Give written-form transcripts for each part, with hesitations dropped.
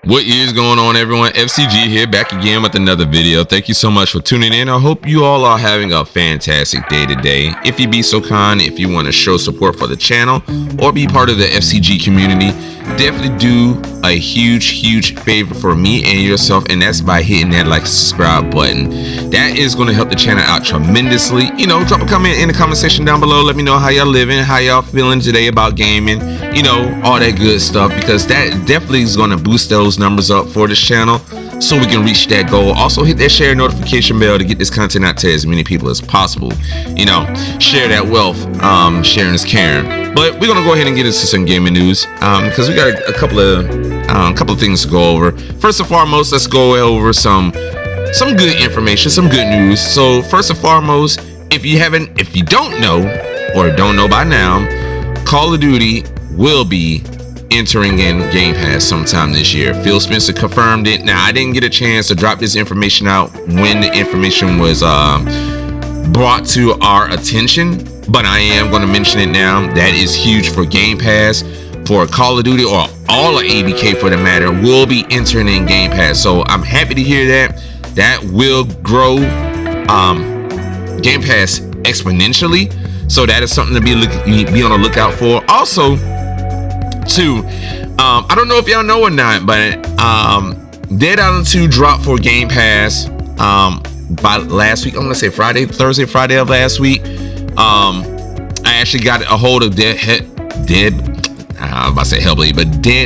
What is going on, everyone? FCG here, back again with another video. Thank you so much for tuning in. I hope you all are having a fantastic day today. If you be so kind, if you want to show support for the channel or be part of the FCG community, definitely do a huge favor for me and yourself, and that's by hitting that like subscribe button. That is going to help the channel out tremendously. You know, drop a comment in the comment section down below. Let me know how y'all living, how y'all feeling today about gaming, you know, all that good stuff, because that definitely is going to boost those numbers up for this channel so we can reach that goal. Also hit that share notification bell to get this content out to as many people as possible. You know, share that wealth. Sharing is caring. But we're gonna go ahead and get into some gaming news because we got a couple of things to go over. First and foremost, let's go over some good information, some good news. So first and foremost, if you don't know or don't know by now, Call of Duty will be entering in Game Pass sometime this year. Phil Spencer confirmed it. Now, I didn't get a chance to drop this information out when the information was brought to our attention, but I am going to mention it now. That is huge for Game Pass. For Call of Duty, or all of ABK for the matter, will be entering in Game Pass. So I'm happy to hear that. That will grow Game Pass exponentially. So that is something to be on the lookout for. Also, too, I don't know if y'all know or not, but Dead Island 2 dropped for Game Pass by last week. I'm gonna say Thursday, Friday of last week. I actually got a hold of Dead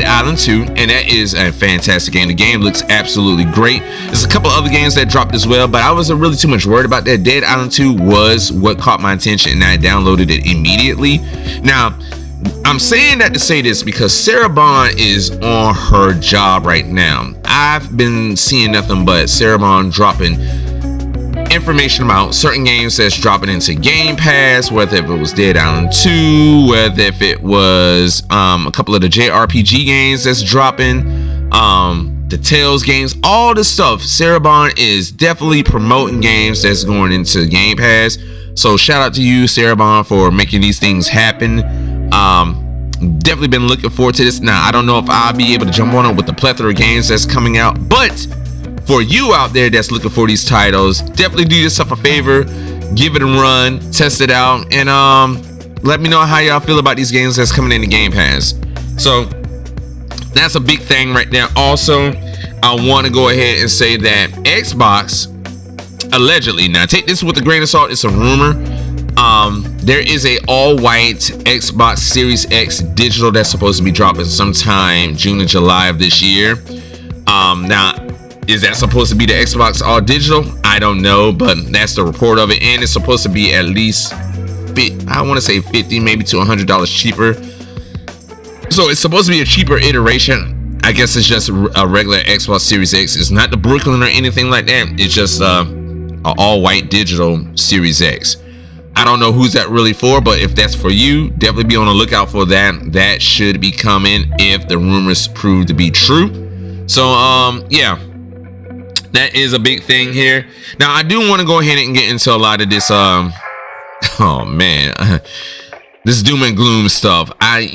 Island 2, and that is a fantastic game. The game looks absolutely great. There's a couple other games that dropped as well, but I wasn't really too much worried about that. Dead Island 2 was what caught my attention, and I downloaded it immediately. Now, I'm saying that to say this because Sarah Bond is on her job right now. I've been seeing nothing but Sarah Bond dropping information about certain games that's dropping into Game Pass, whether if it was Dead Island 2, whether if it was a couple of the JRPG games that's dropping, the Tales games, all the stuff. Sarah Bond is definitely promoting games that's going into Game Pass. So shout out to you, Sarah Bond, for making these things happen. Definitely been looking forward to this. Now, I don't know if I'll be able to jump on it with the plethora of games that's coming out, but for you out there that's looking for these titles, definitely do yourself a favor, give it a run, test it out, and let me know how y'all feel about these games that's coming into Game Pass. So that's a big thing right there. Also, I want to go ahead and say that Xbox allegedly, now take this with a grain of salt, it's a rumor, there is a all-white Xbox Series X digital that's supposed to be dropping sometime June or July of this year. Now, is that supposed to be the Xbox all digital? I don't know, but that's the report of it, and it's supposed to be at least I want to say $50, maybe to $100 cheaper. So it's supposed to be a cheaper iteration. I guess it's just a regular Xbox Series X. It's not the Brooklyn or anything like that. It's just an all-white digital Series X. I don't know who's that really for, but if that's for you, definitely be on the lookout for that. That should be coming if the rumors prove to be true. So yeah, that is a big thing here. Now, I do want to go ahead and get into a lot of this oh man, this doom and gloom stuff. I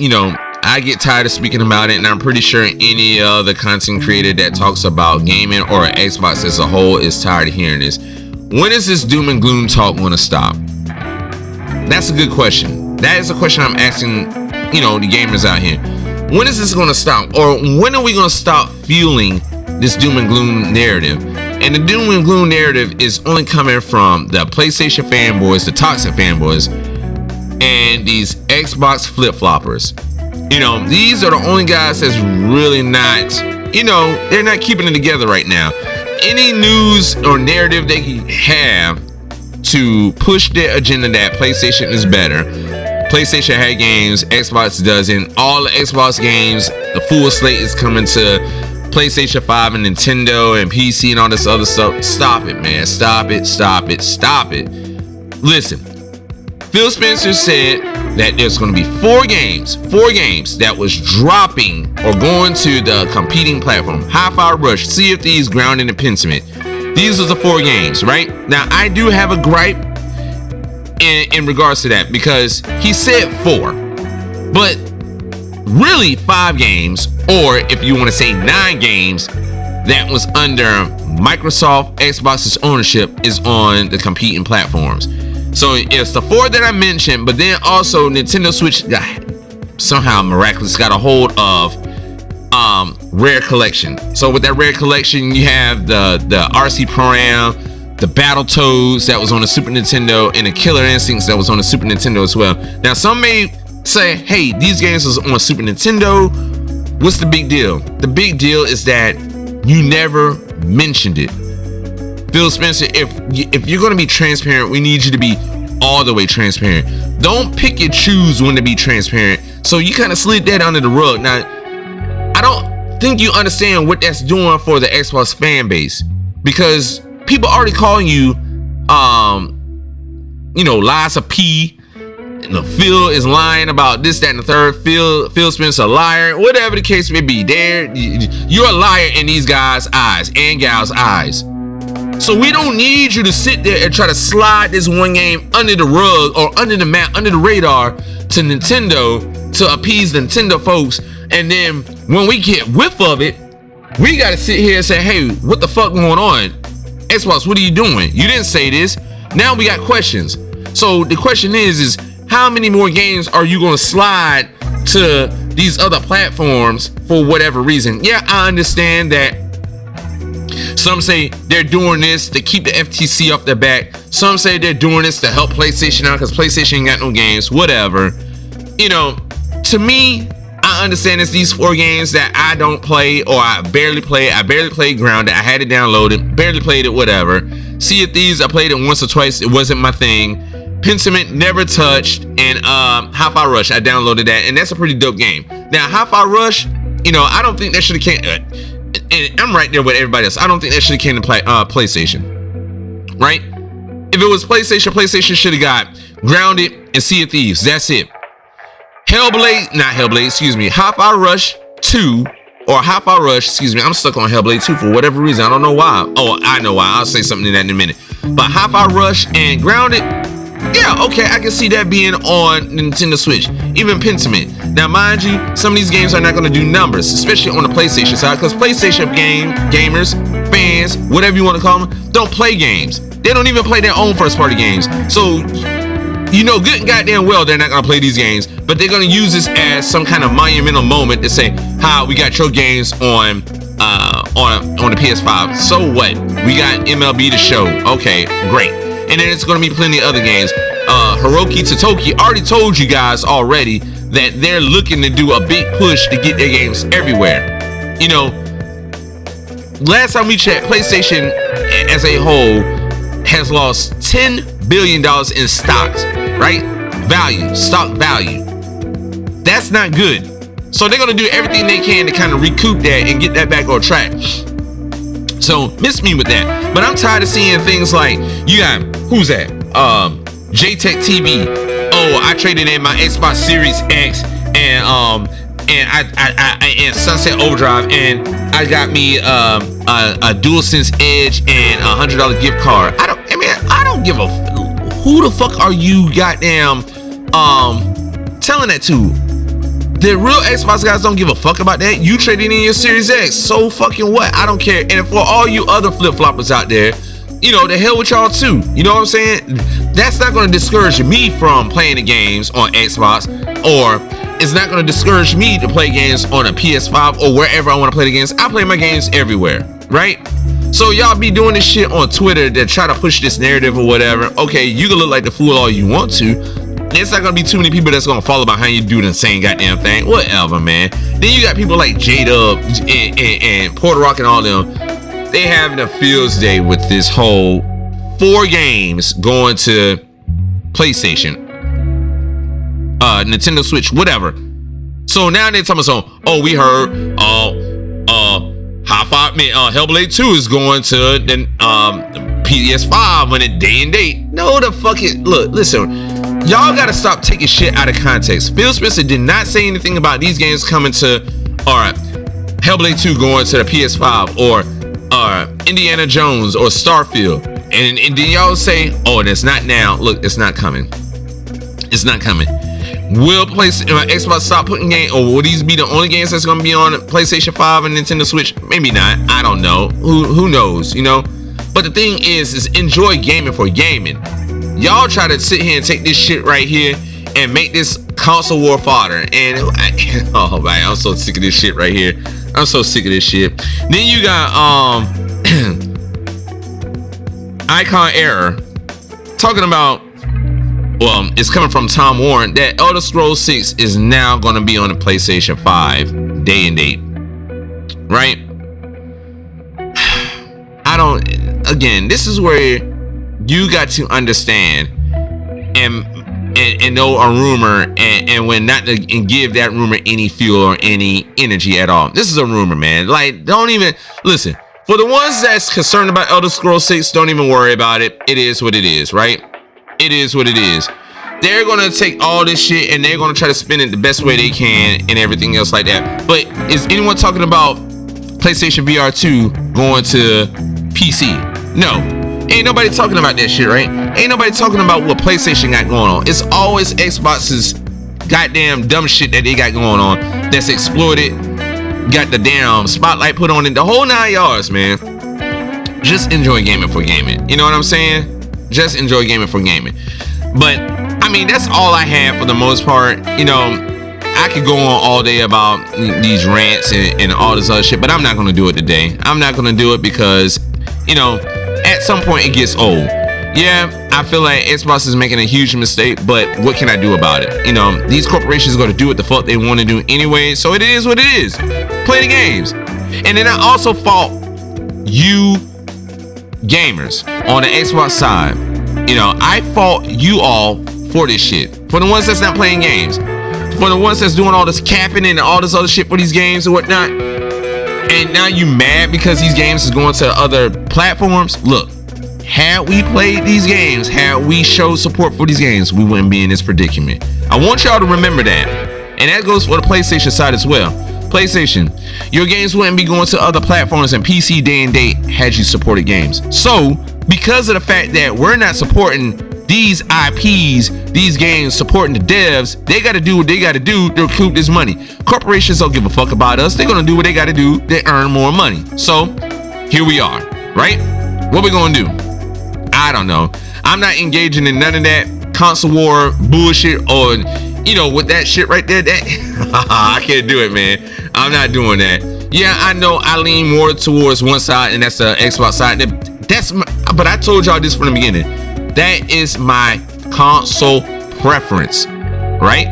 get tired of speaking about it, and I'm pretty sure any other content creator that talks about gaming or Xbox as a whole is tired of hearing this. When is this doom and gloom talk going to stop? That's a good question. That is a question I'm asking, the gamers out here. When is this going to stop? Or when are we going to stop fueling this doom and gloom narrative? And the doom and gloom narrative is only coming from the PlayStation fanboys, the toxic fanboys, and these Xbox flip-floppers. These are the only guys that's really not, they're not keeping it together right now. Any news or narrative they can have to push their agenda that PlayStation is better. PlayStation had games, Xbox doesn't. All the Xbox games, the full slate is coming to PlayStation 5 and Nintendo and PC and all this other stuff. Stop it, man. Stop it. Listen, Phil Spencer said that there's going to be four games that was dropping or going to the competing platform. Hi-Fi Rush, Sea of Thieves, Grounded, and Pentiment. These are the four games, right? Now, I do have a gripe in regards to that, because he said four, but really 5 games, or if you want to say 9 games, that was under Microsoft Xbox's ownership is on the competing platforms. So it's the 4 that I mentioned, but then also Nintendo Switch somehow miraculously got a hold of Rare Collection. So with that Rare Collection, you have the RC Pro-Am, the Battletoads that was on the Super Nintendo, and the Killer Instincts that was on the Super Nintendo as well. Now some may say, hey, these games was on Super Nintendo. What's the big deal? The big deal is that you never mentioned it. Phil Spencer, if you're going to be transparent, we need you to be all the way transparent. Don't pick and choose when to be transparent. So you kind of slid that under the rug. Now, I don't think you understand what that's doing for the Xbox fan base, because people already calling you, Liza P. Phil is lying about this, that, and the third. Phil Spencer a liar, whatever the case may be. You're a liar in these guys' eyes and gals' eyes. So we don't need you to sit there and try to slide this one game under the rug or under the mat, under the radar to Nintendo to appease Nintendo folks. And then when we get whiff of it, we got to sit here and say, hey, what the fuck going on? Xbox, what are you doing? You didn't say this. Now we got questions. So the question is how many more games are you going to slide to these other platforms for whatever reason? Yeah, I understand that some say they're doing this to keep the FTC off their back. Some say they're doing this to help PlayStation out because PlayStation ain't got no games, whatever. To me, I understand it's these 4 games that I don't play or I barely play. I barely played Grounded. I had it downloaded, barely played it, whatever. Sea of Thieves, I played it once or twice. It wasn't my thing. Pentiment, never touched. And Hi-Fi Rush, I downloaded that, and that's a pretty dope game. Now, Hi-Fi Rush, I don't think that should have came. And I'm right there with everybody else. I don't think that should have came to PlayStation. Right? If it was PlayStation should have got Grounded and Sea of Thieves. That's it. Hi-Fi Rush 2 or Hi-Fi Rush, I'm stuck on Hellblade 2 for whatever reason. I don't know why. Oh, I know why. I'll say something to that in a minute. But Hi-Fi Rush and Grounded, yeah, okay, I can see that being on Nintendo Switch. Even Pentiment. Now, mind you, some of these games are not going to do numbers, especially on the PlayStation side, because PlayStation gamers, fans, whatever you want to call them, don't play games. They don't even play their own first-party games. So, good and goddamn well they're not going to play these games, but they're going to use this as some kind of monumental moment to say, hi, we got your games on the PS5. So what? We got MLB The Show. Okay, great. And then it's going to be plenty of other games. Hiroki Totoki already told you guys already that they're looking to do a big push to get their games everywhere. Last time we checked, PlayStation as a whole has lost $10 billion in stocks, right? Stock value. That's not good. So they're going to do everything they can to kind of recoup that and get that back on track. So miss me with that. But I'm tired of seeing things like, you got, who's that? JTech TV. Oh, I traded in my Xbox Series X and Sunset Overdrive, and I got me a DualSense Edge and $100 gift card. I don't give a who the fuck are you goddamn telling that to? The real Xbox guys don't give a fuck about that. You trading in your Series X, so fucking what? I don't care. And for all you other flip-floppers out there, the hell with y'all too. You know what I'm saying? That's not going to discourage me from playing the games on Xbox, or it's not going to discourage me to play games on a PS5 or wherever I want to play the games. I play my games everywhere, right? So y'all be doing this shit on Twitter to try to push this narrative or whatever. Okay, you can look like the fool all you want to. There's not gonna be too many people that's gonna follow behind you do the same goddamn thing. Whatever, man. Then you got people like J-Dub and Porter Rock and all them. They having a fields day with this whole 4 games going to PlayStation, Nintendo Switch, whatever. So now they're talking about, we heard Hellblade 2 is going to the PS5 when it day and date. No, the fuck it. Look, listen. Y'all gotta stop taking shit out of context. Phil Spencer did not say anything about these games coming to, or Hellblade 2 going to the PS5, or Indiana Jones or Starfield. And then y'all say, oh, and it's not now. Look, it's not coming. It's not coming. Will Xbox stop putting games, or will these be the only games that's gonna be on PlayStation 5 and Nintendo Switch? Maybe not. I don't know. Who knows? You know. But the thing is enjoy gaming for gaming. Y'all try to sit here and take this shit right here and make this console war fodder. And oh man, I'm so sick of this shit right here. I'm so sick of this shit. Then you got Icon Error talking about, well, it's coming from Tom Warren, that Elder Scrolls 6 is now going to be on the PlayStation 5 day and date. Right? Again, this is where you got to understand and know a rumor and when not to and give that rumor any fuel or any energy at all. This is a rumor, man. Like, don't even listen. For the ones that's concerned about Elder Scrolls 6, don't even worry about it. It is what it is, right? It is what it is. They're gonna take all this shit and they're gonna try to spin it the best way they can and everything else like that. But is anyone talking about PlayStation VR 2 going to PC? No. Ain't nobody talking about that shit, right? Ain't nobody talking about what PlayStation got going on. It's always Xbox's goddamn dumb shit that they got going on that's exploited, got the damn spotlight put on it, the whole 9 yards, man. Just enjoy gaming for gaming. You know what I'm saying? Just enjoy gaming for gaming. But I mean, that's all I have for the most part. You know, I could go on all day about these rants and all this other shit, but I'm not gonna do it today. I'm not gonna do it because, you know, at some point it gets old. Yeah, I feel like Xbox is making a huge mistake, but what can I do about it? You know, these corporations go to do what the fuck they want to do anyway, so it is what it is. Play the games. And then I also fault you gamers on the Xbox side. You know, I fault you all for this shit. For the ones that's not playing games. For the ones that's doing all this capping and all this other shit for these games and whatnot. And now you mad because these games is going to other platforms. Look, had we played these games, had we showed support for these games, we wouldn't be in this predicament. I want y'all to remember that. And that goes for the PlayStation side as well. PlayStation, your games wouldn't be going to other platforms and PC day and date had you supported games. So, because of the fact that we're not supporting these IPs, these games, supporting the devs, they got to do what they got to do to recoup this money. Corporations don't give a fuck about us. They're going to do what they got to do. They earn more money. So, here we are, right? What we going to do? I don't know. I'm not engaging in none of that console war bullshit or, you know, with that shit right there. That I can't do it, man. I'm not doing that. Yeah, I know I lean more towards one side, and that's the Xbox side. But I told y'all this from the beginning. That is my console preference, right?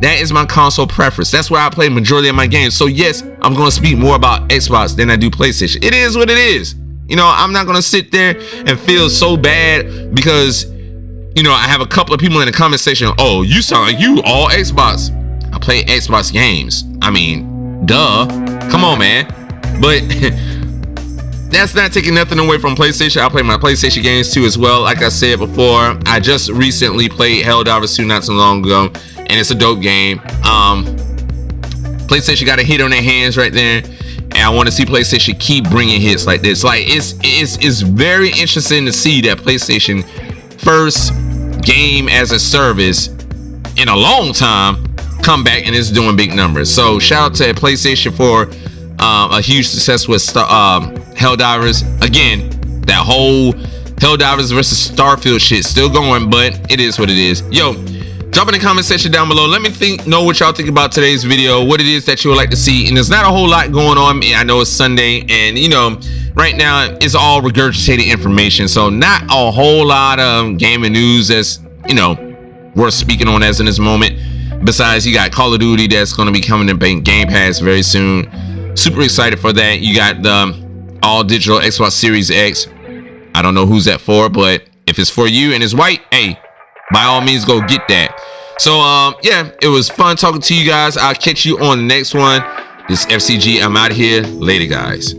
That is my console preference. That's where I play majority of my games. So yes, I'm going to speak more about Xbox than I do PlayStation. It is what it is. You know, I'm not going to sit there and feel so bad because, you know, I have a couple of people in the comment section. Oh, you sound like you all Xbox. I play Xbox games. I mean, duh. Come on, man. But that's not taking nothing away from PlayStation. I play my PlayStation games too as well. Like I said before, I just recently played Helldivers 2 not so long ago, and it's a dope game. PlayStation got a hit on their hands right there, and I want to see PlayStation keep bringing hits like this. Like it's very interesting to see that PlayStation first game as a service in a long time come back and it's doing big numbers. So shout out to PlayStation for a huge success with Helldivers. Again, that whole Helldivers versus Starfield shit still going, but it is what it is. Yo, drop in the comment section down below. Let me know what y'all think about today's video, what it is that you would like to see. And there's not a whole lot going on. I know it's Sunday, and you know, right now it's all regurgitated information, so not a whole lot of gaming news that's, you know, worth speaking on as in this moment. Besides, you got Call of Duty that's going to be coming to Game Pass very soon. Super excited for that. You got the all digital Xbox Series X. I don't know who's that for, but if it's for you and it's white, hey, by all means go get that. So yeah, it was fun talking to you guys. I'll catch you on the next one. This FCG, I'm out of here. Later, guys.